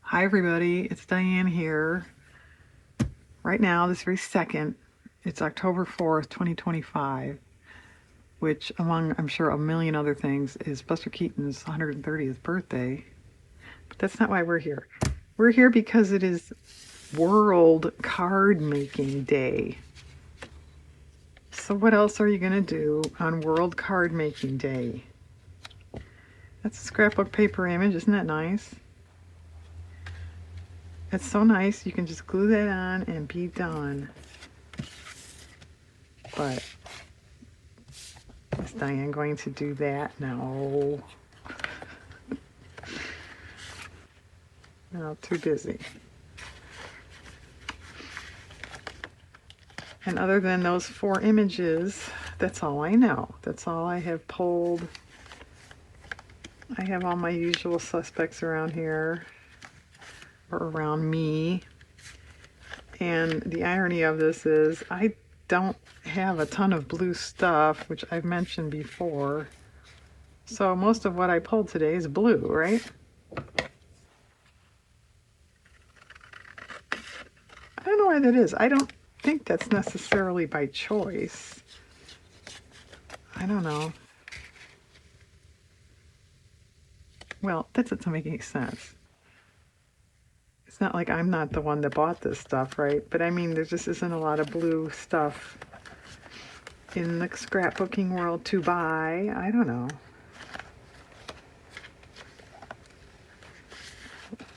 Hi everybody, it's Diane here. Right now, this very second, it's October 4th, 2025, which among, I'm sure, a million other things, is Buster Keaton's 130th birthday. But that's not why we're here. We're here because it is World Card Making Day. So what else are you going to do on World Card Making Day? That's a scrapbook paper image, isn't that nice? It's so nice, you can just glue that on and be done. But is Diane going to do that? No. No, too busy. And other than those 4 images, that's all I know. That's all I have pulled. I have all my usual suspects around here, or around me. And the irony of this is I don't have a ton of blue stuff, which I've mentioned before. So most of what I pulled today is blue, right? I don't know why that is. I don't think that's necessarily by choice. I don't know. Well, that doesn't make any sense. It's not like I'm not the one that bought this stuff, right? But I mean, there just isn't a lot of blue stuff in the scrapbooking world to buy. I don't know.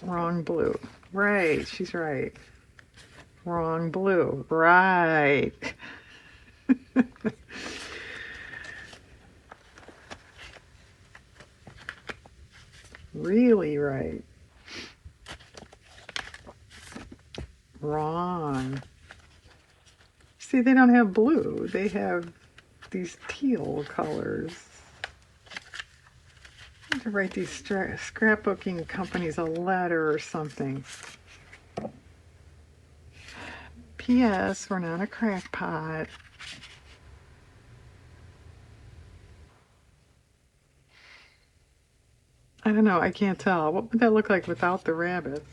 Wrong blue. Right, she's right. Wrong blue. Right. Really right. Wrong. See, they don't have blue. They have these teal colors. I have to write these scrapbooking companies a letter or something. P.S. We're not a crackpot. I don't know. I can't tell. What would that look like without the rabbits?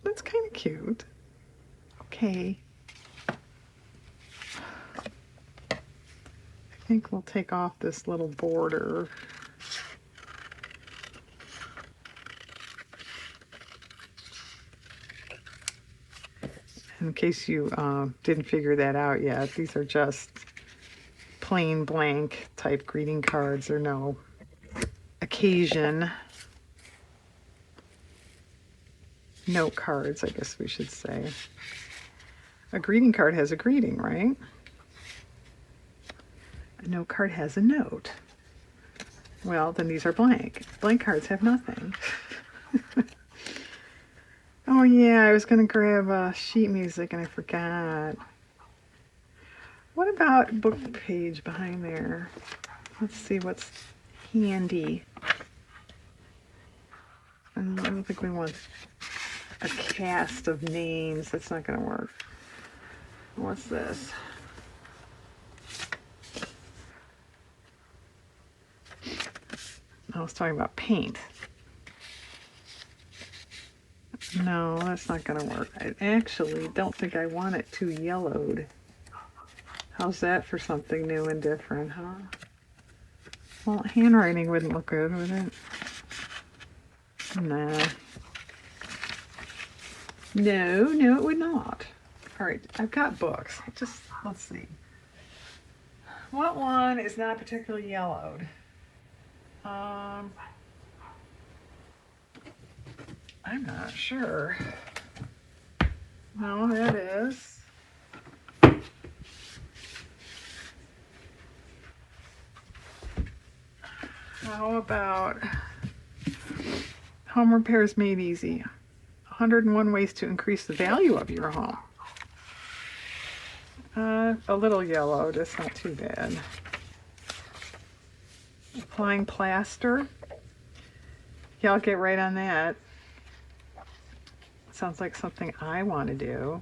That's kind of cute. Okay. I think we'll take off this little border. In case you didn't figure that out yet, these are just plain blank type greeting cards, or no occasion. Note cards, I guess we should say. A greeting card has a greeting, right? A note card has a note. Well, then these are blank. Blank cards have nothing. Oh yeah, I was gonna grab sheet music and I forgot. What about book page behind there? Let's see what's handy. I don't think we want a cast of names. That's not gonna work. What's this? I was talking about paint. No, that's not gonna work. I actually don't think I want it too yellowed. How's that for something new and different, huh? Well, handwriting wouldn't look good, would it? Nah. No, it would not. All right, I've got books. Just, let's see. What one is not particularly yellowed? I'm not sure. No, that is. How about Home Repairs Made Easy? 101 ways to increase the value of your home. A little yellow, that's not too bad. Applying plaster. Yeah, I'll get right on that. Sounds like something I want to do.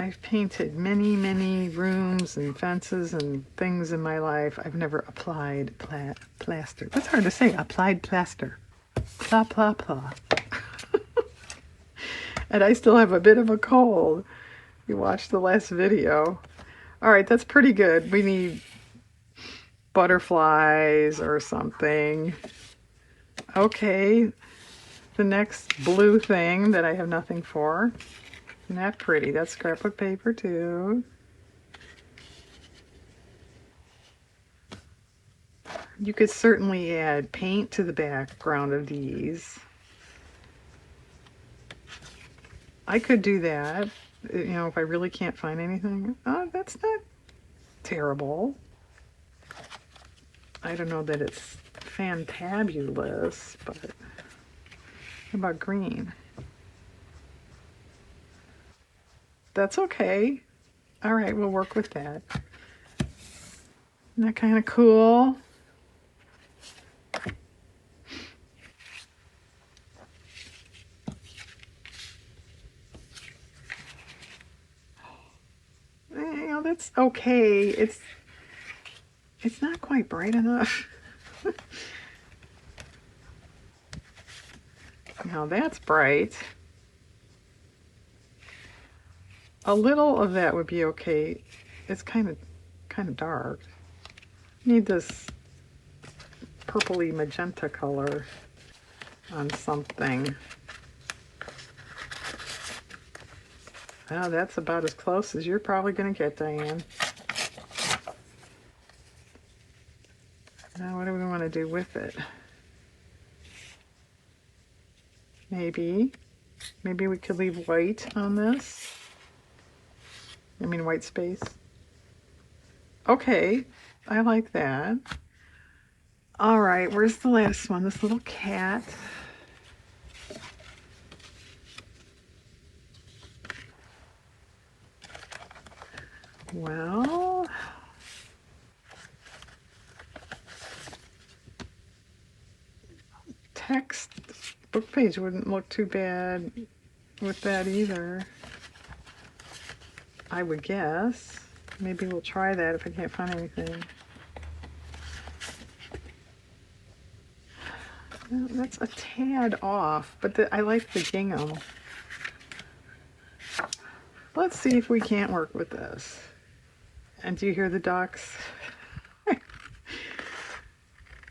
I've painted many, many rooms and fences and things in my life. I've never applied plaster. That's hard to say. Applied plaster. Pla, pla, pla. And I still have a bit of a cold. You watched the last video. All right, that's pretty good. We need butterflies or something. Okay, the next blue thing that I have nothing for. Isn't that pretty? That's scrapbook paper too. You could certainly add paint to the background of these. I could do that, you know, if I really can't find anything. Oh, that's not terrible. I don't know that it's fantabulous, but how about green? That's okay. All right, we'll work with that. Isn't that kind of cool? You know, that's okay. It's not quite bright enough. Now that's bright. A little of that would be okay. It's kind of dark. Need this purpley magenta color on something. Oh, that's about as close as you're probably going to get, Diane. Now, what do we want to do with it? Maybe we could leave white on this. I mean, white space. Okay, I like that. All right, where's the last one? This little cat. Well, text book page wouldn't look too bad with that either, I would guess. Maybe we'll try that if I can't find anything. Well, that's a tad off, but I like the gingham. Let's see if we can't work with this. And do you hear the ducks?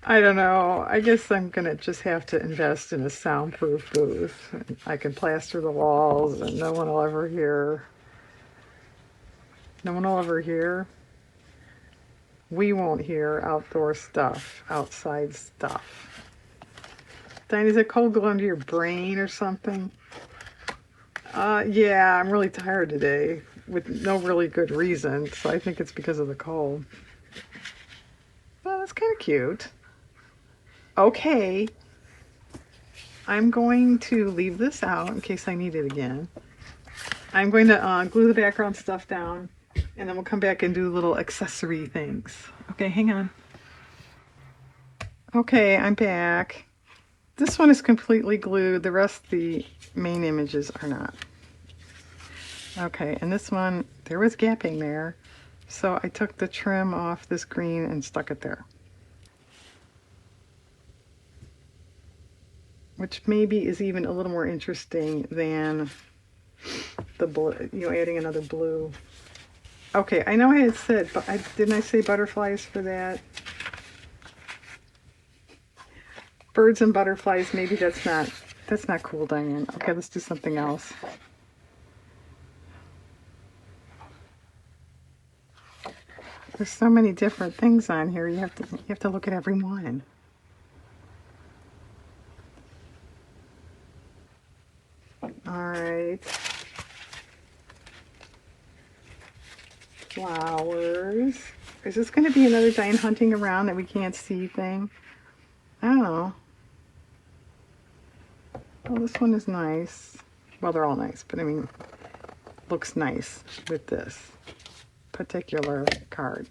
I don't know. I guess I'm gonna just have to invest in a soundproof booth. I can plaster the walls and no one will ever hear. No one will ever hear. We won't hear outdoor stuff, outside stuff. Diane, is it cold going to your brain or something? Yeah, I'm really tired today with no really good reason, so I think it's because of the cold. Well, that's kind of cute. Okay, I'm going to leave this out in case I need it again. I'm going to glue the background stuff down, and then we'll come back and do little accessory things. Okay, hang on. Okay, I'm back. This one is completely glued. The rest of the main images are not. Okay, and this one, there was gapping there. So I took the trim off this green and stuck it there. Which maybe is even a little more interesting than the blue, you know, adding another blue. Okay, I know I had said, but didn't I say butterflies for that? Birds and butterflies, maybe that's not cool, Diane. Okay, let's do something else. There's so many different things on here. You have to look at every one. All right. Flowers. Is this going to be another Diane hunting around that we can't see thing? I don't know. Well, this one is nice. Well, they're all nice, but I mean, looks nice with this particular card.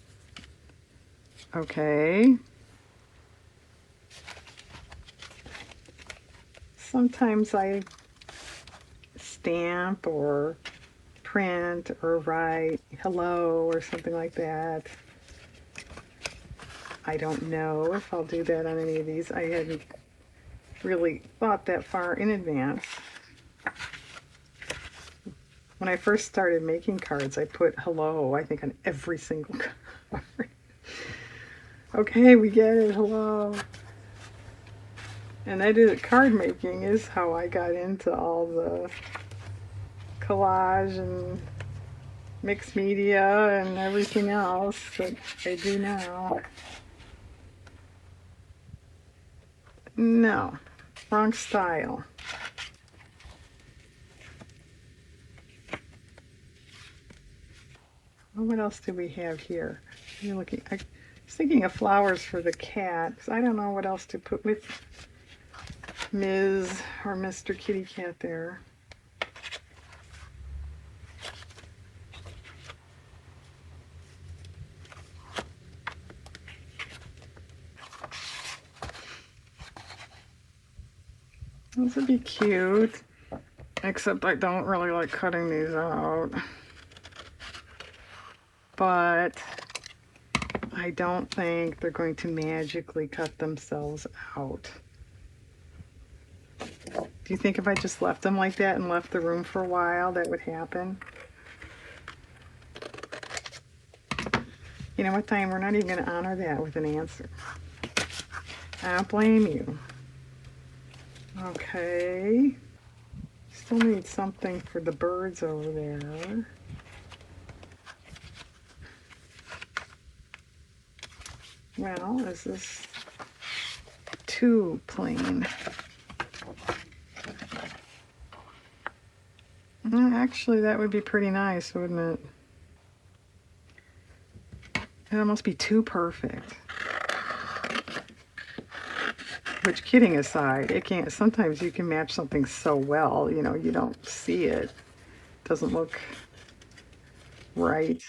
Okay. Sometimes I stamp or print or write hello or something like that. I don't know if I'll do that on any of these. I hadn't really thought that far in advance. When I first started making cards, I put hello, I think, on every single card. Okay, we get it, hello. And I did card making is how I got into all the collage and mixed media and everything else that I do now. No, wrong style. Well, what else do we have here? You're looking. I was thinking of flowers for the cat because I don't know what else to put with Ms. or Mr. Kitty Cat there. Those would be cute, except I don't really like cutting these out. But I don't think they're going to magically cut themselves out. Do you think if I just left them like that and left the room for a while, that would happen? You know what, Diane? We're not even going to honor that with an answer. I don't blame you. Okay. Still need something for the birds over there. Well, is this too plain? Actually, that would be pretty nice, wouldn't it? It'd almost be too perfect. Which, kidding aside, it can't. Sometimes you can match something so well, you know, you don't see it. It doesn't look right.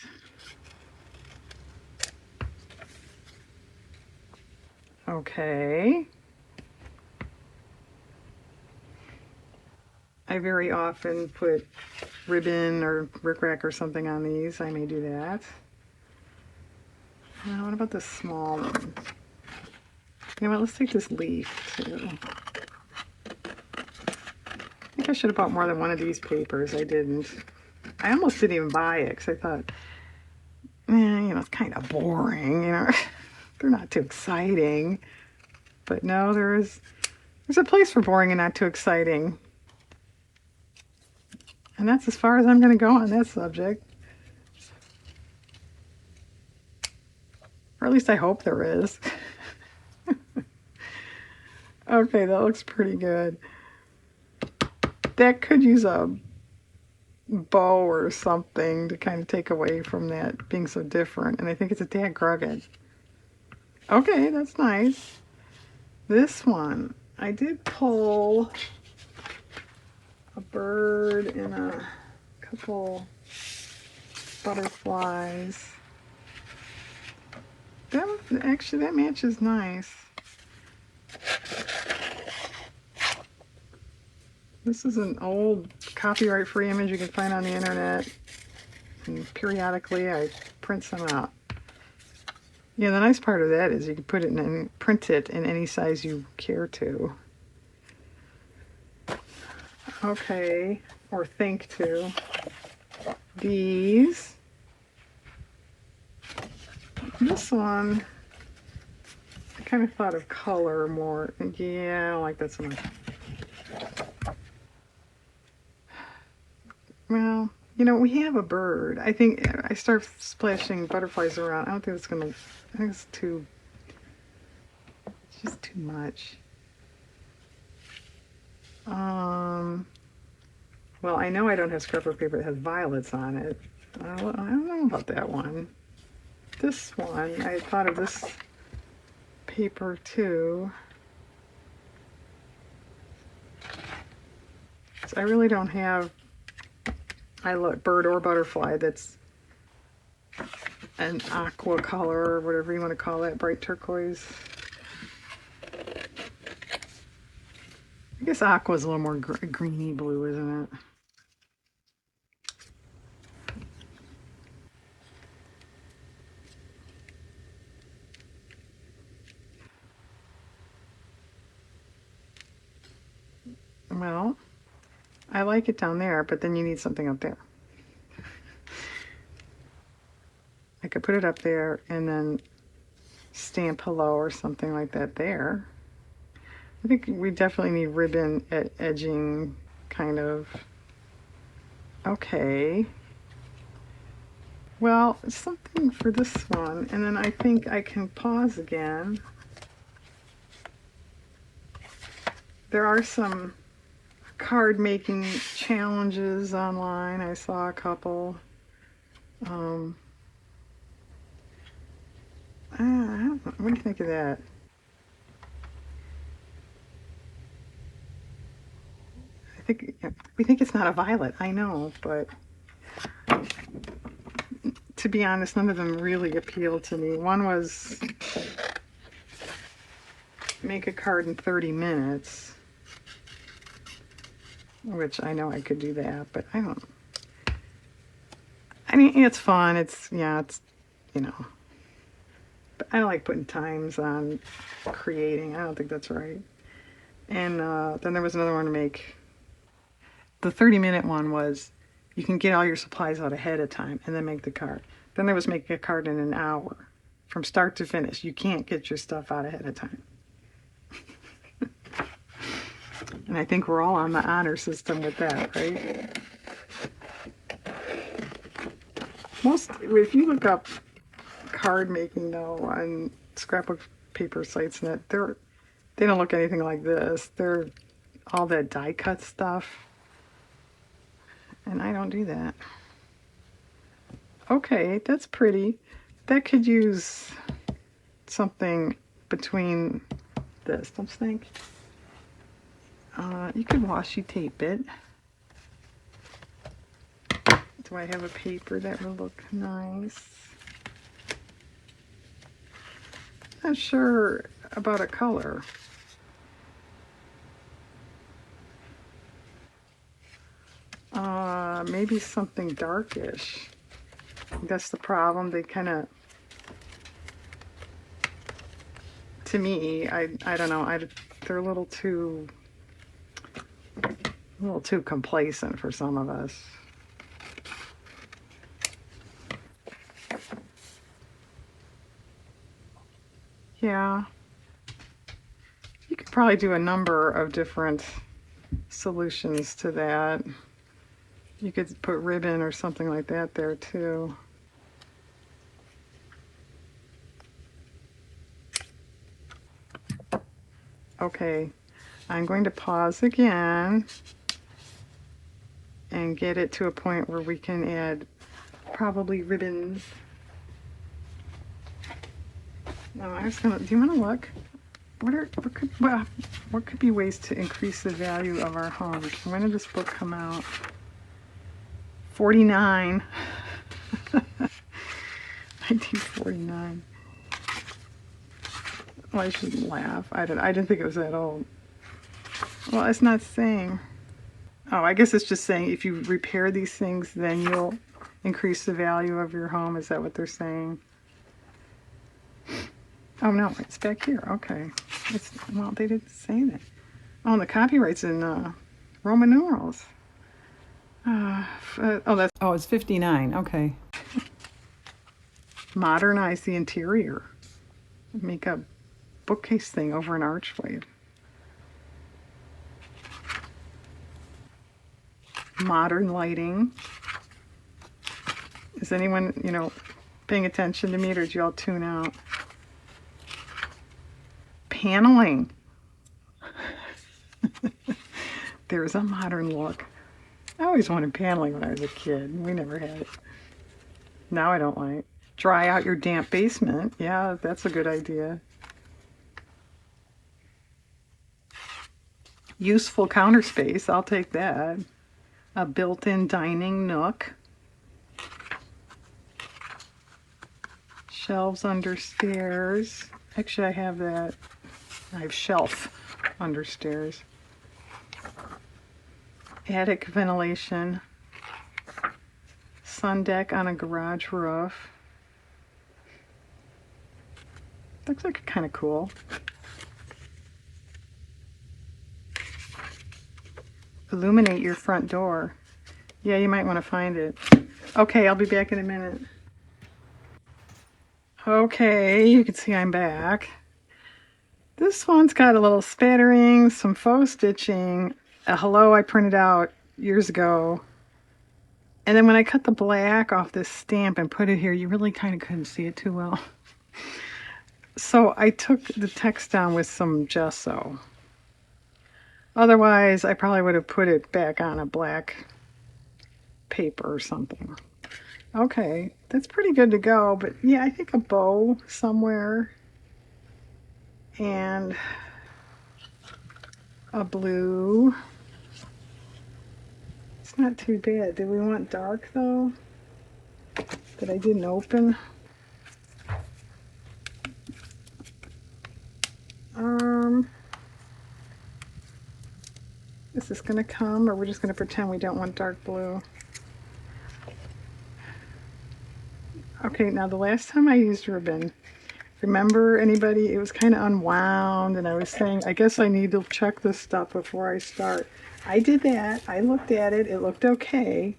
Okay. I very often put ribbon or rickrack or something on these. I may do that. Now, what about this small one? You know what, let's take this leaf too. I think I should have bought more than one of these papers. I didn't. I almost didn't even buy it because I thought, you know, it's kind of boring, you know. They're not too exciting. But no, there's a place for boring and not too exciting. And that's as far as I'm going to go on that subject. Or at least I hope there is. Okay, that looks pretty good. That could use a bow or something to kind of take away from that being so different. And I think it's a tad rugged. Okay, that's nice. This one, I did pull a bird and a couple butterflies. Actually, that matches nice. This is an old copyright-free image you can find on the internet. And periodically I print some out. Yeah, the nice part of that is you can put it in print it in any size you care to. Okay, or think to. These. This one, I kind of thought of color more. Yeah, I don't like that so much. Well, you know, we have a bird. I think I start splashing butterflies around. I don't think it's gonna, I think it's just too much. Well, I know I don't have scrapbook paper that has violets on it. I don't know about that one. This one, I thought of this paper too. So I really don't have bird or butterfly that's an aqua color or whatever you want to call that, bright turquoise. I guess aqua is a little more greeny blue, isn't it? I like it down there, but then you need something up there. I could put it up there and then stamp hello or something like that there. I think we definitely need ribbon edging, kind of. Okay. Well, something for this one, and then I think I can pause again. There are some card making challenges online. I saw a couple. I don't know. What do you think of that? We think it's not a violet. I know, but to be honest, none of them really appealed to me. One was make a card in 30 minutes, which I know I could do that, but I don't. I mean, it's fun. It's, you know, but I don't like putting times on creating. I don't think that's right. And then there was another one to make. The 30-minute one was you can get all your supplies out ahead of time and then make the card. Then there was make a card in an hour from start to finish. You can't get your stuff out ahead of time. And I think we're all on the honor system with that, right? If you look up card making though on scrapbook paper sites, and they don't look anything like this. They're all that die cut stuff, and I don't do that. Okay, that's pretty. That could use something between this, don't you think? You could washi tape it. Do I have a paper that would look nice? Not sure about a color. Maybe something darkish. That's the problem. They kind of, to me, I don't know. They're a little too complacent for some of us. Yeah. You could probably do a number of different solutions to that. You could put ribbon or something like that there too. Okay, I'm going to pause again and get it to a point where we can add probably ribbons. No, I was gonna, do you want to look? What could be ways to increase the value of our homes? When did this book come out? 49. 1949. Well, I shouldn't laugh. I didn't think it was that old. Well, it's not saying. Oh, I guess it's just saying if you repair these things, then you'll increase the value of your home. Is that what they're saying? Oh no, it's back here. Okay. Well, they didn't say that. Oh, and the copyright's in Roman numerals. It's 59. Okay. Modernize the interior. Make a bookcase thing over an archway. Modern lighting. Is anyone, paying attention to me, or did you all tune out? Paneling. There's a modern look. I always wanted paneling when I was a kid. We never had it. Now I don't like. Dry out your damp basement. Yeah, that's a good idea. Useful counter space. I'll take that. A built-in dining nook. Shelves under stairs. Actually, I have that. I have shelf under stairs. Attic ventilation. Sun deck on a garage roof. Looks like kind of cool. illuminate your front door. Yeah, you might want to find it. Okay, I'll be back in a minute. Okay, you can see I'm back. This one's got a little spattering, some faux stitching, a hello I printed out years ago. And then when I cut the black off this stamp and put it here, you really kind of couldn't see it too well. So I took the text down with some gesso. Otherwise, I probably would have put it back on a black paper or something. Okay, that's pretty good to go, but yeah, I think a bow somewhere and a blue. It's not too bad. Do we want dark though? That I didn't open? Is this gonna come, or we're just gonna pretend we don't want dark blue? Okay, now the last time I used ribbon, remember anybody? It was kind of unwound, and I was saying, I guess I need to check this stuff before I start. I did that. I looked at it. It looked okay,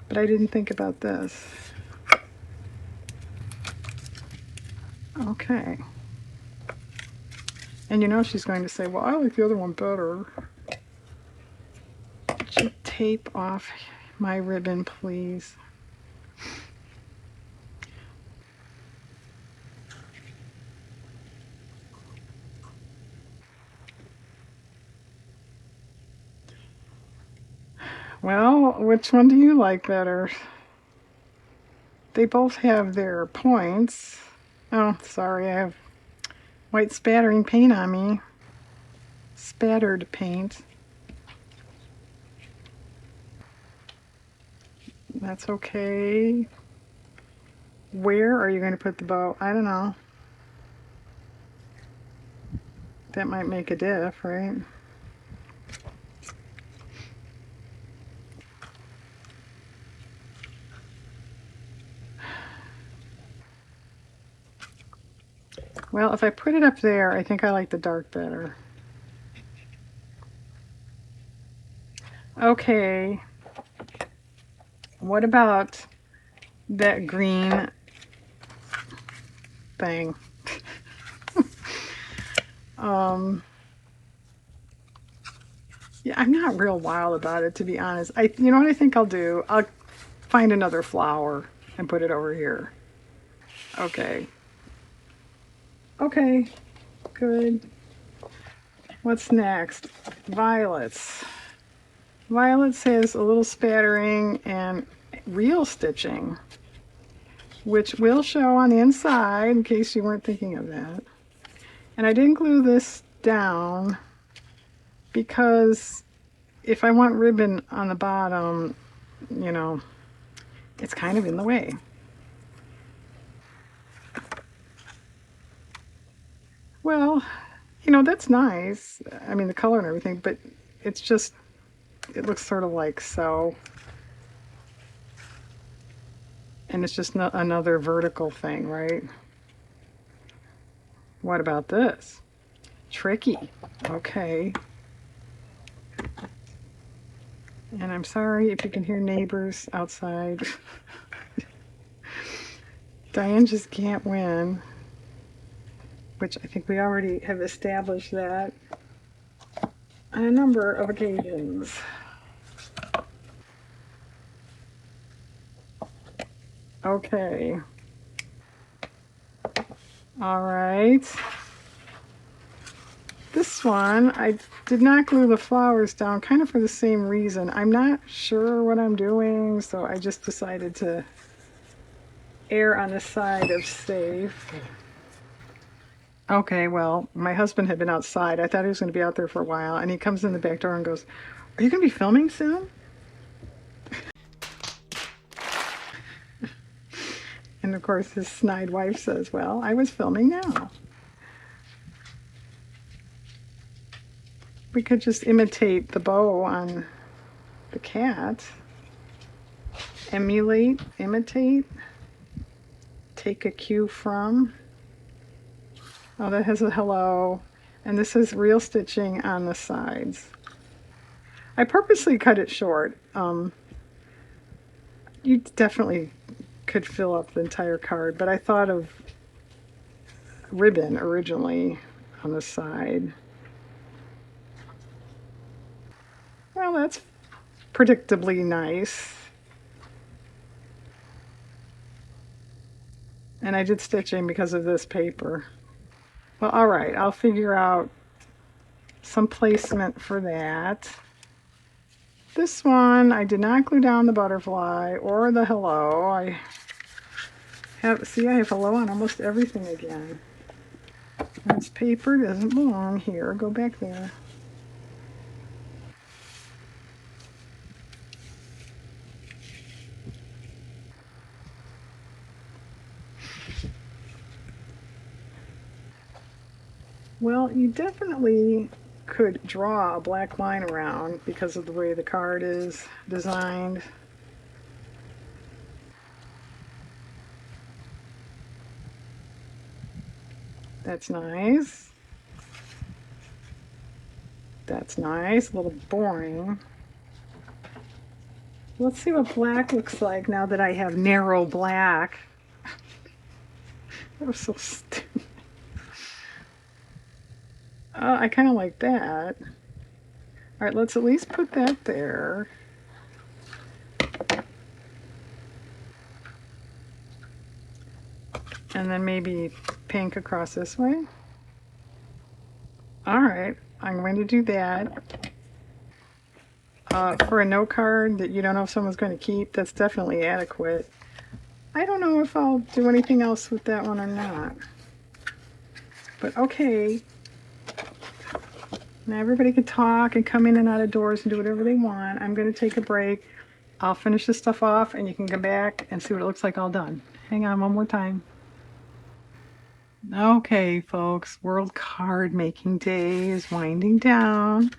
but I didn't think about this. Okay. And you know she's going to say, well, I like the other one better. Could you tape off my ribbon, please? Well, which one do you like better? They both have their points. Oh, sorry, I have white spattering paint on me. Spattered paint. That's okay. Where are you going to put the bow? I don't know. That might make a diff, right? Well, if I put it up there, I think I like the dark better. Okay. What about that green thing? Yeah, I'm not real wild about it, to be honest. You know what I think I'll do? I'll find another flower and put it over here. Okay. Okay, good. What's next? Violets. Violets has a little spattering and real stitching, which will show on the inside in case you weren't thinking of that. And I didn't glue this down because if I want ribbon on the bottom, you know, it's kind of in the way. Well, you know, that's nice. I mean, the color and everything, but it's just, it looks sort of like so. And it's just another vertical thing, right? What about this? Tricky. Okay. And I'm sorry if you can hear neighbors outside. Diane just can't win, which I think we already have established that on a number of occasions. Okay. All right. This one, I did not glue the flowers down, kind of for the same reason. I'm not sure what I'm doing, so I just decided to err on the side of safe. Okay, well, my husband had been outside. I thought he was going to be out there for a while, and he comes in the back door and goes, "Are you going to be filming soon?" And of course, his snide wife says, "Well, I was filming now." We could just imitate the bow on the cat. Emulate, imitate, take a cue from. Oh, that has a hello. And this is real stitching on the sides. I purposely cut it short. You definitely could fill up the entire card, but I thought of ribbon originally on the side. Well, that's predictably nice. And I did stitching because of this paper. Well, all right, I'll figure out some placement for that. This one, I did not glue down the butterfly or the hello. I have hello on almost everything again. This paper doesn't belong here. Go back there. Well, you definitely could draw a black line around because of the way the card is designed. That's nice. That's nice. A little boring. Let's see what black looks like now that I have narrow black. That was so stupid. I kind of like that. All right, let's at least put that there. And then maybe pink across this way. All right, I'm going to do that. For a note card that you don't know if someone's going to keep, that's definitely adequate. I don't know if I'll do anything else with that one or not. But okay. Now everybody can talk and come in and out of doors and do whatever they want. I'm going to take a break. I'll finish this stuff off and you can come back and see what it looks like all done. Hang on one more time. Okay, folks, World Card Making Day is winding down.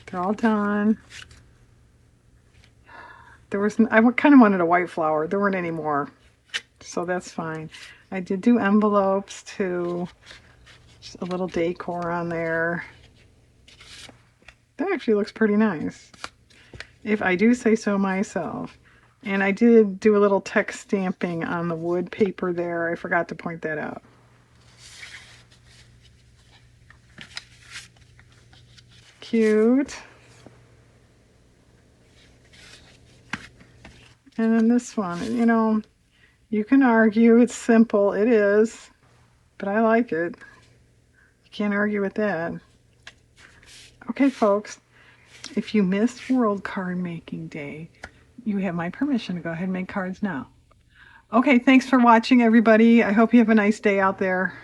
They're all done. I kind of wanted a white flower. There weren't any more, so that's fine. I did do envelopes too. Just a little decor on there. That actually looks pretty nice, if I do say so myself. And I did do a little text stamping on the wood paper there. I forgot to point that out. Cute. And then this one, you know, you can argue it's simple. It is, but I like it. You can't argue with that. Okay, folks, if you missed World Card Making Day, you have my permission to go ahead and make cards now. Okay, thanks for watching, everybody. I hope you have a nice day out there.